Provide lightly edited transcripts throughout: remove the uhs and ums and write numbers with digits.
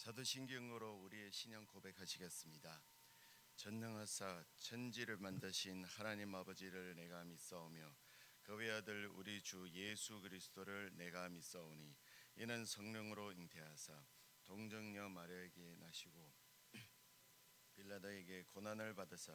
사도신경으로 우리의 신앙 고백하시겠습니다. 전능하사 천지를 만드신 하나님 아버지를 내가 믿사오며 그 외아들 우리 주 예수 그리스도를 내가 믿사오니 이는 성령으로 잉태하사 동정녀 마리아에게 나시고 빌라도에게 고난을 받으사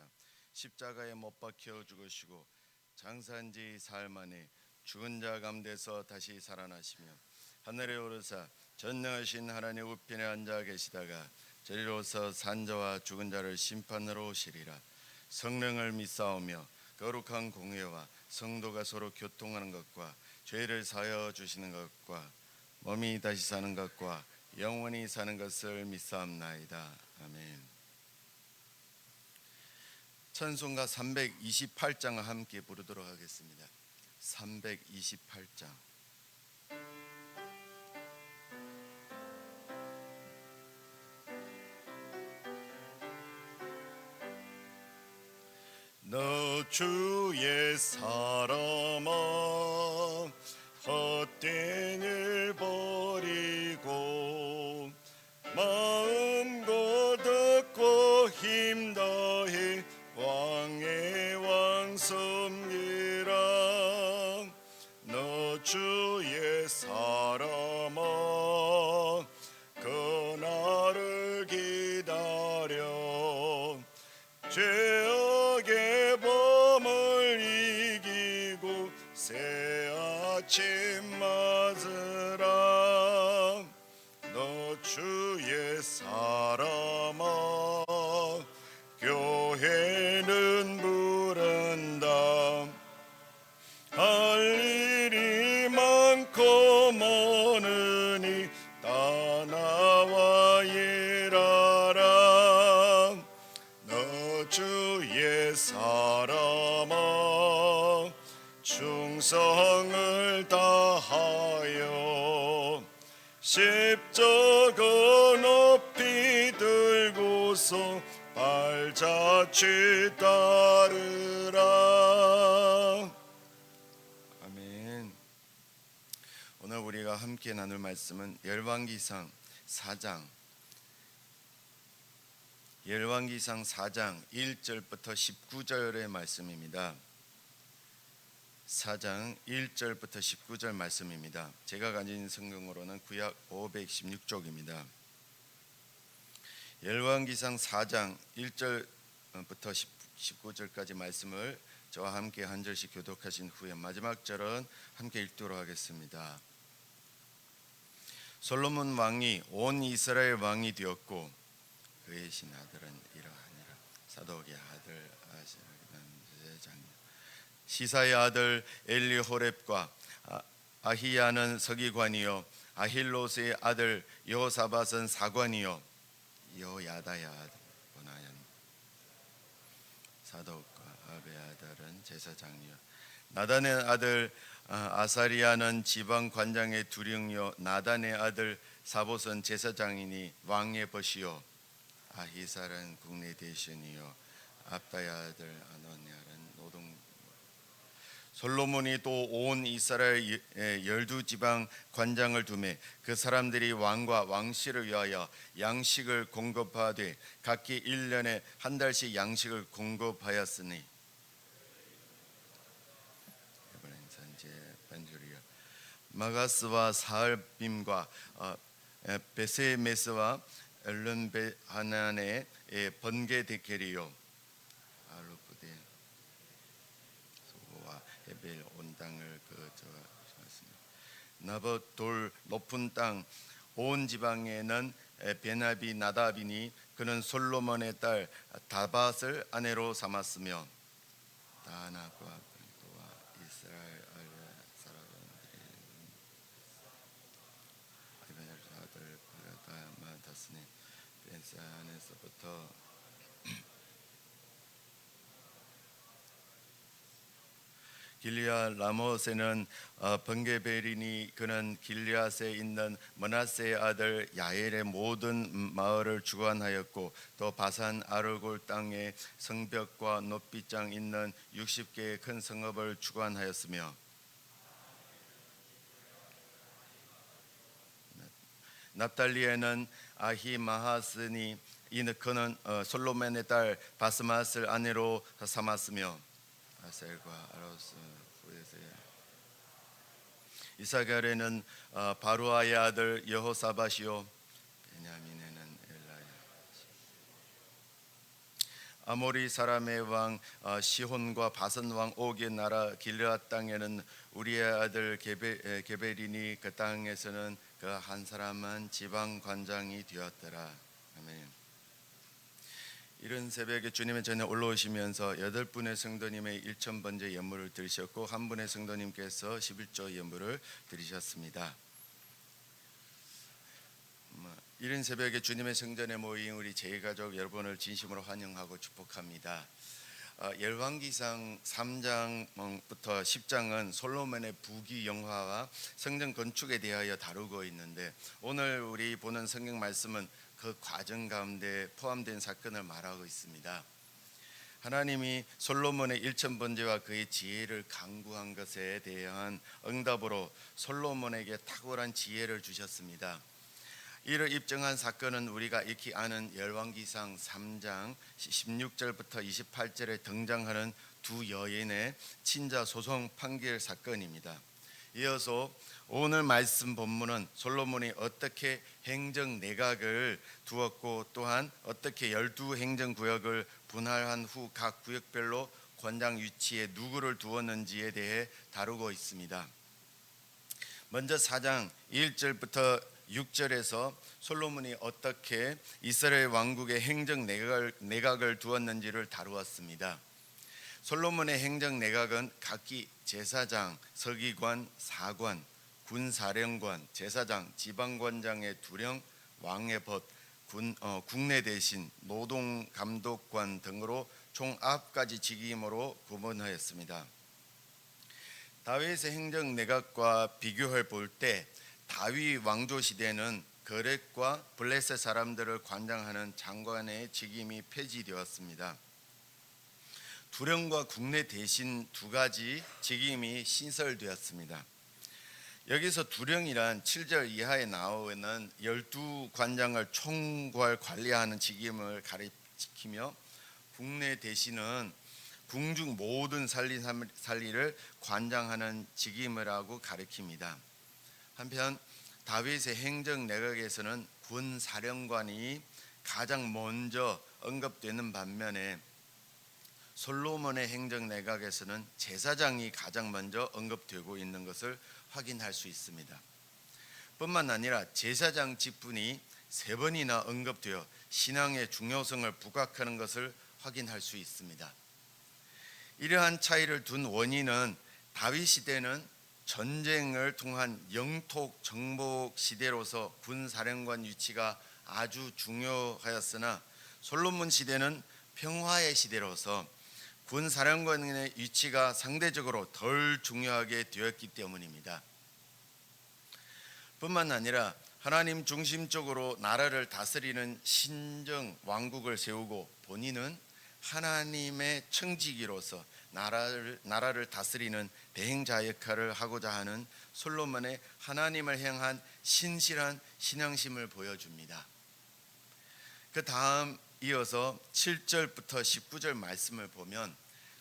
십자가에 못 박혀 죽으시고 장사한 지 사흘 만에 죽은 자 가운데서 다시 살아나시며 하늘에 오르사 전능하신 하나님 우편에 앉아 계시다가 저리로서 산자와 죽은 자를 심판으로 오시리라. 성령을 믿사오며 거룩한 공회와 성도가 서로 교통하는 것과 죄를 사하여 주시는 것과 몸이 다시 사는 것과 영원히 사는 것을 믿사옵나이다. 아멘. 찬송가 328장을 함께 부르도록 하겠습니다. 328장. 너 주의 사람아 헛된 일 버리고 마음 고듣고 힘 다해 왕의 왕 섬기라. 너 주의 사람아 그날을 기다려 죄악의 범을 이기고 새 아침 맞으라. 너 주의 사람아 교회는 부른다. 할 일이 많고 많으니 다 나와 일하라. 너 주의 사람아 충성을 다하여 십자가 높이 들고서 발자취 따르라. 아멘. 오늘 우리가 함께 나눌 말씀은 열왕기상 4장 1절부터 19절의 말씀입니다. 4장 1절부터 19절 말씀입니다. 제가 가진 성경으로는 구약 516쪽입니다. 열왕기상 4장 1절부터 19절까지 말씀을 저와 함께 한 절씩 교독하신 후에 마지막 절은 함께 읽도록 하겠습니다. 솔로몬 왕이 온 이스라엘 왕이 되었고 그의 신하들은 이러하니라. 사독의 아들 제사장이요 시사의 아들 엘리호렙과 아히야는 서기관이요 아힐롯의 아들 여호사밧은 사관이요 여호야다의 아들 보나얀 사독과 아베의 아들은 제사장이요 나단의 아들 아사리야는 지방 관장의 두령이요 나단의 아들 사봇은 제사장이니 왕의 벗이요 아히살은 국내 대신이요 압다의 아들 아노니아는 노동. 솔로몬이 또 온 이스라엘 12지방 관장을 두매 그 사람들이 왕과 왕실을 위하여 양식을 공급하되 각기 1년에 한 달씩 양식을 공급하였으니 마가스와 사할빔과 베세메스와 엘른베하난의 번개 데켈이요 알루프데 소와 헤벨 온 땅을 거저하였습니다. 나봇 돌 높은 땅 온 지방에는 베나비 나답이니 그는 솔로몬의 딸 다밧을 아내로 삼았으며 다나과 이스라엘 사람들이 아들 다 맡았으니 벤산에서부터 길리앗 라못에는 번게벨이니 그는 길리앗에 있는 므낫세의 아들 야엘의 모든 마을을 주관하였고 또 바산 아르골 땅에 성벽과 높이장 있는 60개의 큰 성읍을 주관하였으며 납달리에는 아히마하스니 그는 솔로몬의 딸 바스맛을 아내로 삼았으며 아셀과 아로스 이사갈에는 바루아의 아들 여호사밧이요 베냐민에는 엘라야 아모리 사람의 왕 시혼과 바산 왕 옥의 나라 길르앗 땅에는 우리의 아들 게베린이 그 땅에서는 그 한 사람만 지방 관장이 되었더라. 아멘. 이른 새벽에 주님의 전에 올라오시면서 8분의 성도님의 1,000번째 예물을 드리셨고 한 분의 성도님께서 11조 예물을 드리셨습니다. 이른 새벽에 주님의 성전에 모인 우리 제일가족 여러분을 진심으로 환영하고 축복합니다. 열왕기상 3장부터 10장은 솔로몬의 부귀 영화와 성전 건축에 대하여 다루고 있는데 오늘 우리 보는 성경 말씀은 그 과정 가운데 포함된 사건을 말하고 있습니다. 하나님이 솔로몬의 1,000번째와 그의 지혜를 간구한 것에 대한 응답으로 솔로몬에게 탁월한 지혜를 주셨습니다. 이를 입증한 사건은 우리가 익히 아는 열왕기상 3장 16절부터 28절에 등장하는 두 여인의 친자 소송 판결 사건입니다. 이어서 오늘 말씀 본문은 솔로몬이 어떻게 행정 내각을 두었고 또한 어떻게 12행정구역을 분할한 후 각 구역별로 권장 위치에 누구를 두었는지에 대해 다루고 있습니다. 먼저 4장 1절부터 6절에서 솔로몬이 어떻게 이스라엘 왕국의 행정 내각을 두었는지를 다루었습니다. 솔로몬의 행정 내각은 각기 제사장, 서기관, 사관, 군사령관, 제사장, 지방관장의 두령, 왕의 벗, 국내 대신, 노동감독관 등으로 총 9가지 직임으로 구분하였습니다. 다윗의 행정 내각과 비교해 볼 때 다윗 왕조 시대는 거렛과 블레셋 사람들을 관장하는 장관의 직임이 폐지되었습니다. 두령과 국내 대신 2가지 직임이 신설되었습니다. 여기서 두령이란 7절 이하에 나오는 12관장을 총괄 관리하는 직임을 가리키며 국내 대신은 궁중 모든 살리를 관장하는 직임이라고 가리킵니다. 한편 다윗의 행정 내각에서는 군사령관이 가장 먼저 언급되는 반면에 솔로몬의 행정 내각에서는 제사장이 가장 먼저 언급되고 있는 것을 확인할 수 있습니다. 뿐만 아니라 제사장 직분이 3번이나 언급되어 신앙의 중요성을 부각하는 것을 확인할 수 있습니다. 이러한 차이를 둔 원인은 다윗 시대는 전쟁을 통한 영토 정복 시대로서 군사령관 위치가 아주 중요하였으나 솔로몬 시대는 평화의 시대로서 군사령관의 위치가 상대적으로 덜 중요하게 되었기 때문입니다. 뿐만 아니라 하나님 중심적으로 나라를 다스리는 신정 왕국을 세우고 본인은 하나님의 청지기로서 나라를 다스리는 대행자 역할을 하고자 하는 솔로몬의 하나님을 향한 신실한 신앙심을 보여줍니다. 그 다음 이어서 7절부터 19절 말씀을 보면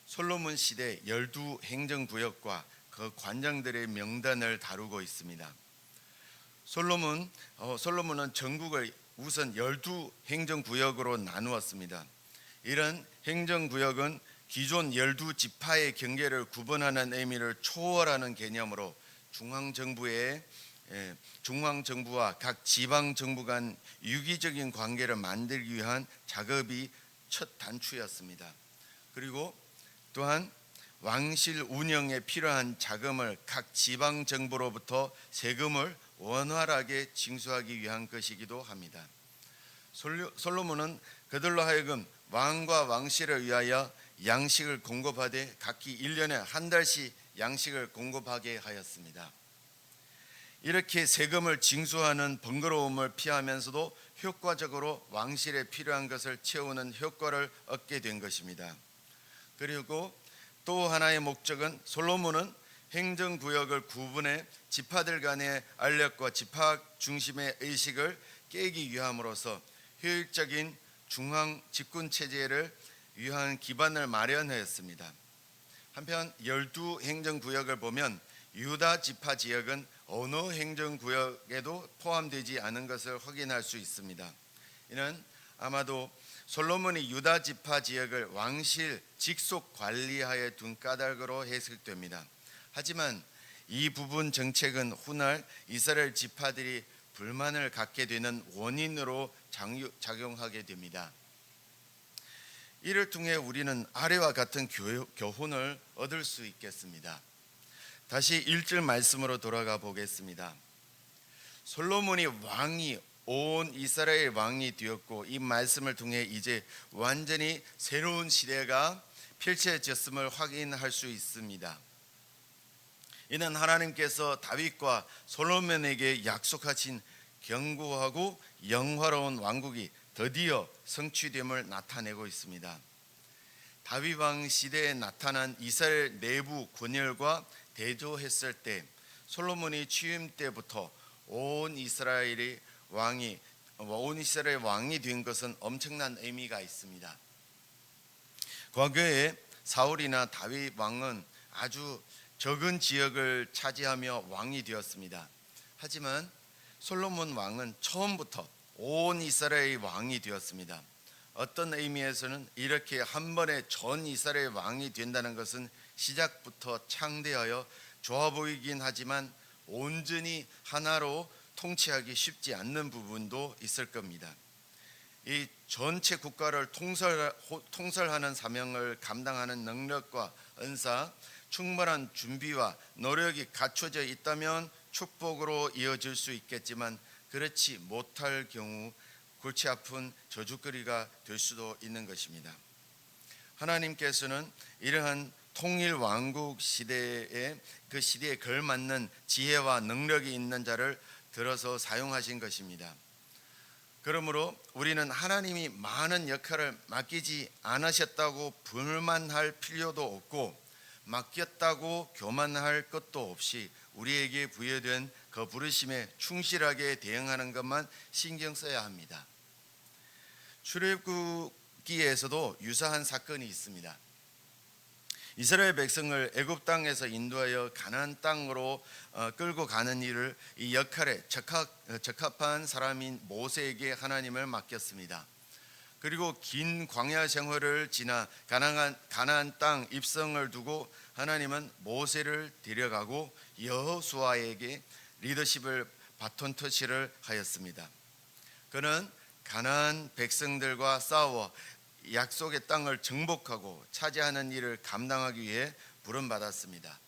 솔로몬 시대 12행정구역과 그 관장들의 명단을 다루고 있습니다. 솔로몬은 전국을 우선 12행정구역으로 나누었습니다. 이런 행정구역은 기존 12지파의 경계를 구분하는 의미를 초월하는 개념으로 중앙정부와 각 지방정부 간 유기적인 관계를 만들기 위한 작업이 첫 단추였습니다. 그리고 또한 왕실 운영에 필요한 자금을 각 지방정부로부터 세금을 원활하게 징수하기 위한 것이기도 합니다. 솔로몬은 그들로 하여금 왕과 왕실을 위하여 양식을 공급하되 각기 1년에 한 달씩 양식을 공급하게 하였습니다. 이렇게 세금을 징수하는 번거로움을 피하면서도 효과적으로 왕실에 필요한 것을 채우는 효과를 얻게 된 것입니다. 그리고 또 하나의 목적은 솔로몬은 행정구역을 구분해 지파들 간의 알력과 지파 중심의 의식을 깨기 위함으로써 효율적인 중앙 집권 체제를 위한 기반을 마련하였습니다. 한편 12 행정구역을 보면 유다 지파 지역은 어느 행정구역에도 포함되지 않은 것을 확인할 수 있습니다. 이는 아마도 솔로몬이 유다 지파 지역을 왕실 직속 관리하에 둔 까닭으로 해석됩니다. 하지만 이 부분 정책은 훗날 이스라엘 지파들이 불만을 갖게 되는 원인으로 작용하게 됩니다. 이를 통해 우리는 아래와 같은 교훈을 얻을 수 있겠습니다. 다시 1절 말씀으로 돌아가 보겠습니다. 솔로몬이 왕이 온 이스라엘 왕이 되었고 이 말씀을 통해 이제 완전히 새로운 시대가 펼쳐졌음을 확인할 수 있습니다. 이는 하나님께서 다윗과 솔로몬에게 약속하신 견고하고 영화로운 왕국이 드디어 성취됨을 나타내고 있습니다. 다윗 왕 시대에 나타난 이스라엘 내부 분열과 대조했을 때 솔로몬이 취임 때부터 온 이스라엘 왕이 된 것은 엄청난 의미가 있습니다. 과거에 사울이나 다윗 왕은 아주 적은 지역을 차지하며 왕이 되었습니다. 하지만 솔로몬 왕은 처음부터 온 이스라엘 왕이 되었습니다. 어떤 의미에서는 이렇게 한 번에 전 이스라엘 왕이 된다는 것은 시작부터 창대하여 좋아 보이긴 하지만 온전히 하나로 통치하기 쉽지 않는 부분도 있을 겁니다. 이 전체 국가를 통솔하는 사명을 감당하는 능력과 은사, 충분한 준비와 노력이 갖춰져 있다면 축복으로 이어질 수 있겠지만 그렇지 못할 경우 골치 아픈 저주거리가 될 수도 있는 것입니다. 하나님께서는 이러한 통일 왕국 시대에 그 시대에 걸맞는 지혜와 능력이 있는 자를 들어서 사용하신 것입니다. 그러므로 우리는 하나님이 많은 역할을 맡기지 않으셨다고 불만할 필요도 없고 맡겼다고 교만할 것도 없이 우리에게 부여된 그 부르심에 충실하게 대응하는 것만 신경 써야 합니다. 출애굽기에서도 유사한 사건이 있습니다. 이스라엘 백성을 애굽 땅에서 인도하여 가나안 땅으로 끌고 가는 일을 이 역할에 적합한 사람인 모세에게 하나님을 맡겼습니다. 그리고 긴 광야 생활을 지나 가나안 땅 입성을 두고 하나님은 모세를 데려가고 여호수아에게 리더십을 바톤 터치를 하였습니다. 그는 가나안 백성들과 싸워 약속의 땅을 정복하고 차지하는 일을 감당하기 위해 부름받았습니다.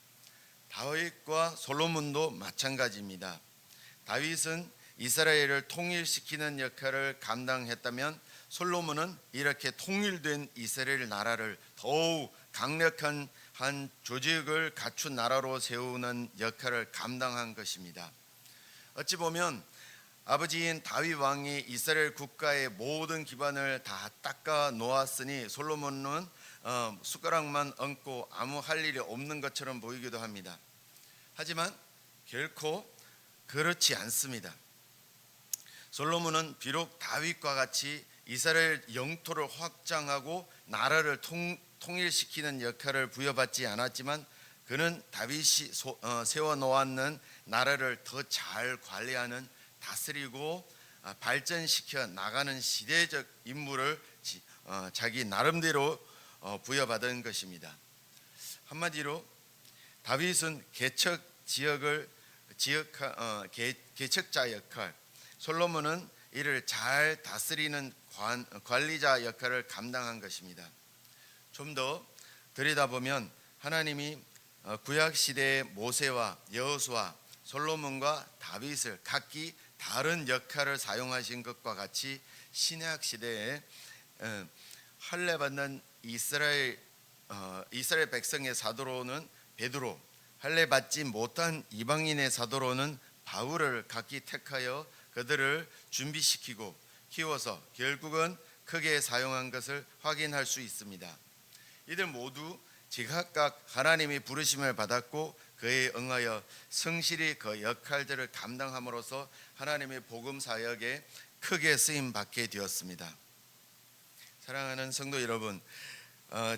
다윗과 솔로몬도 마찬가지입니다. 다윗은 이스라엘을 통일시키는 역할을 감당했다면 솔로몬은 이렇게 통일된 이스라엘 나라를 더욱 강력한 한 조직을 갖춘 나라로 세우는 역할을 감당한 것입니다. 어찌 보면 아버지인 다윗 왕이 이스라엘 국가의 모든 기반을 다 닦아 놓았으니 솔로몬은 숟가락만 얹고 아무 할 일이 없는 것처럼 보이기도 합니다. 하지만 결코 그렇지 않습니다. 솔로몬은 비록 다윗과 같이 이스라엘 영토를 확장하고 나라를 통일시키는 역할을 부여받지 않았지만 그는 다윗이 세워놓았는 나라를 더 잘 관리하는 다스리고 발전시켜 나가는 시대적 임무를 자기 나름대로 부여받은 것입니다. 한마디로 다윗은 개척자 역할, 솔로몬은 이를 잘 다스리는 관리자 역할을 감당한 것입니다. 좀 더 들여다보면 하나님이 구약 시대의 모세와 여호수아, 솔로몬과 다윗을 각기 다른 역할을 사용하신 것과 같이 신약 시대에 할례받는 이스라엘 백성의 사도로는 베드로, 할례받지 못한 이방인의 사도로는 바울을 각기 택하여 그들을 준비시키고 키워서 결국은 크게 사용한 것을 확인할 수 있습니다. 이들 모두 제각각 하나님의 부르심을 받았고 그에 응하여 성실히 그 역할들을 감당함으로써 하나님의 복음 사역에 크게 쓰임 받게 되었습니다. 사랑하는 성도 여러분,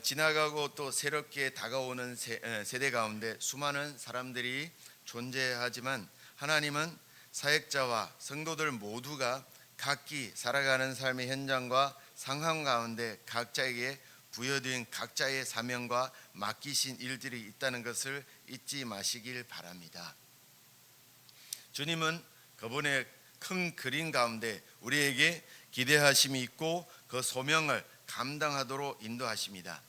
지나가고 또 새롭게 다가오는 세대 가운데 수많은 사람들이 존재하지만 하나님은 사역자와 성도들 모두가 각기 살아가는 삶의 현장과 상황 가운데 각자에게 부여된 각자의 사명과 맡기신 일들이 있다는 것을 잊지 마시길 바랍니다. 주님은 그분의 큰 그림 가운데 우리에게 기대하심이 있고 그 소명을 감당하도록 인도하십니다.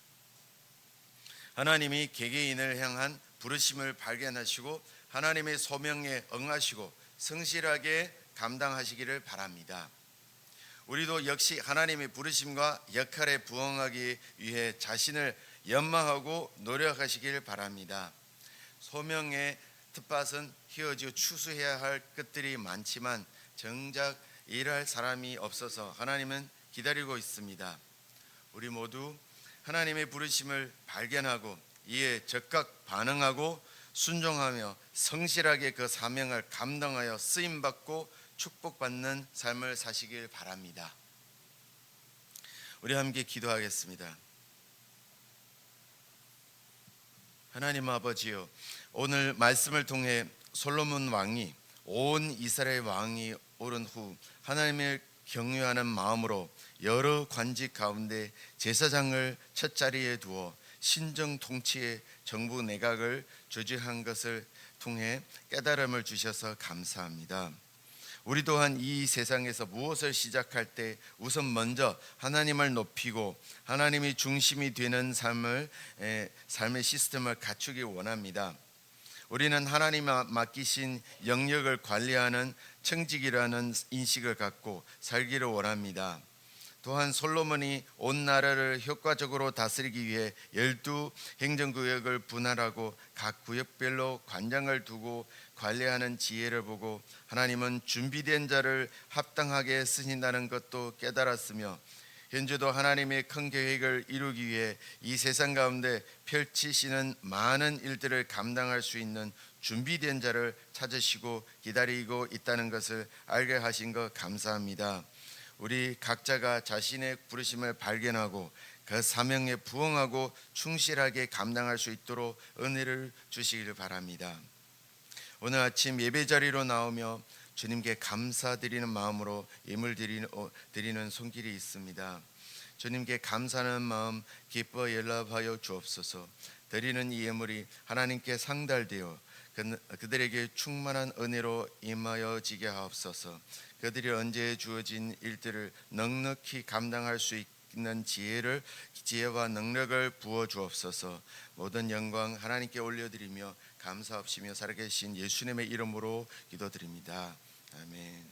하나님이 개개인을 향한 부르심을 발견하시고 하나님의 소명에 응하시고 성실하게 감당하시기를 바랍니다. 우리도 역시 하나님의 부르심과 역할에 부응하기 위해 자신을 연마하고 노력하시길 바랍니다. 소명의 텃밭은 휘어지고 추수해야 할 것들이 많지만 정작 일할 사람이 없어서 하나님은 기다리고 있습니다. 우리 모두 하나님의 부르심을 발견하고 이에 적극 반응하고 순종하며 성실하게 그 사명을 감당하여 쓰임받고 축복받는 삶을 사시길 바랍니다. 우리 함께 기도하겠습니다. 하나님 아버지요, 오늘 말씀을 통해 솔로몬 왕이 온 이스라엘 왕이 오른 후 하나님을 경외하는 마음으로 여러 관직 가운데 제사장을 첫 자리에 두어 신정 통치의 정부 내각을 주재한 것을 통해 깨달음을 주셔서 감사합니다. 우리 또한 이 세상에서 무엇을 시작할 때 우선 먼저 하나님을 높이고 하나님이 중심이 되는 삶의 시스템을 갖추기 원합니다. 우리는 하나님 맡기신 영역을 관리하는 청직이라는 인식을 갖고 살기를 원합니다. 또한 솔로몬이 온 나라를 효과적으로 다스리기 위해 12 행정구역을 분할하고 각 구역별로 관장을 두고 관리하는 지혜를 보고 하나님은 준비된 자를 합당하게 쓰신다는 것도 깨달았으며 현재도 하나님의 큰 계획을 이루기 위해 이 세상 가운데 펼치시는 많은 일들을 감당할 수 있는 준비된 자를 찾으시고 기다리고 있다는 것을 알게 하신 것 감사합니다. 우리 각자가 자신의 부르심을 발견하고 그 사명에 부응하고 충실하게 감당할 수 있도록 은혜를 주시기를 바랍니다. 오늘 아침 예배 자리로 나오며 주님께 감사드리는 마음으로 예물 드리는 손길이 있습니다. 주님께 감사하는 마음 기뻐 연락하여 주옵소서. 드리는 이 예물이 하나님께 상달되어 그들에게 충만한 은혜로 임하여 지게 하옵소서. 그들이 언제 주어진 일들을 넉넉히 감당할 수 있는 지혜와 능력을 부어 주옵소서. 모든 영광 하나님께 올려드리며 감사합시며 살아계신 예수님의 이름으로 기도드립니다. 아멘.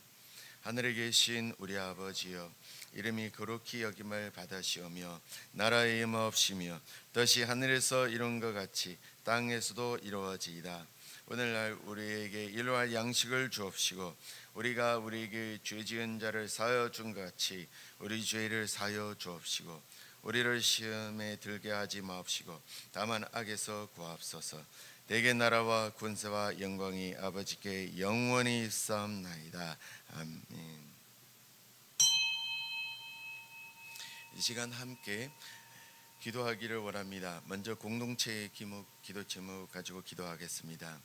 하늘에 계신 우리 아버지여, 이름이 거룩히 여김을 받으시오며 나라의 임하옵시며 뜻이 하늘에서 이룬 것 같이 땅에서도 이루어지이다. 오늘날 우리에게 일용할 양식을 주옵시고 우리가 우리에게 죄 지은 자를 사하여 준 같이 우리 죄를 사하여 주옵시고 우리를 시험에 들게 하지 마옵시고 다만 악에서 구하옵소서. 대개 나라와 권세와 영광이 아버지께 영원히 있사옵나이다. 아멘. 이 시간 함께 기도하기를 원합니다. 먼저 공동체의 기도 제목 가지고 기도하겠습니다.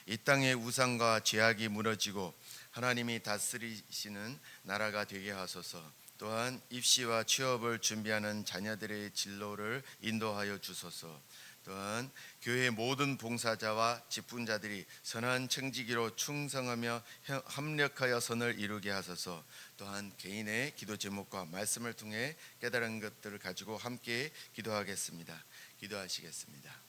이 땅의 우상과 죄악이 무너지고 하나님이 다스리시는 나라가 되게 하소서. 또한 입시와 취업을 준비하는 자녀들의 진로를 인도하여 주소서. 또한 교회 모든 봉사자와 직분자들이 선한 청지기로 충성하며 합력하여 선을 이루게 하소서. 또한 개인의 기도 제목과 말씀을 통해 깨달은 것들을 가지고 함께 기도하겠습니다. 기도하시겠습니다.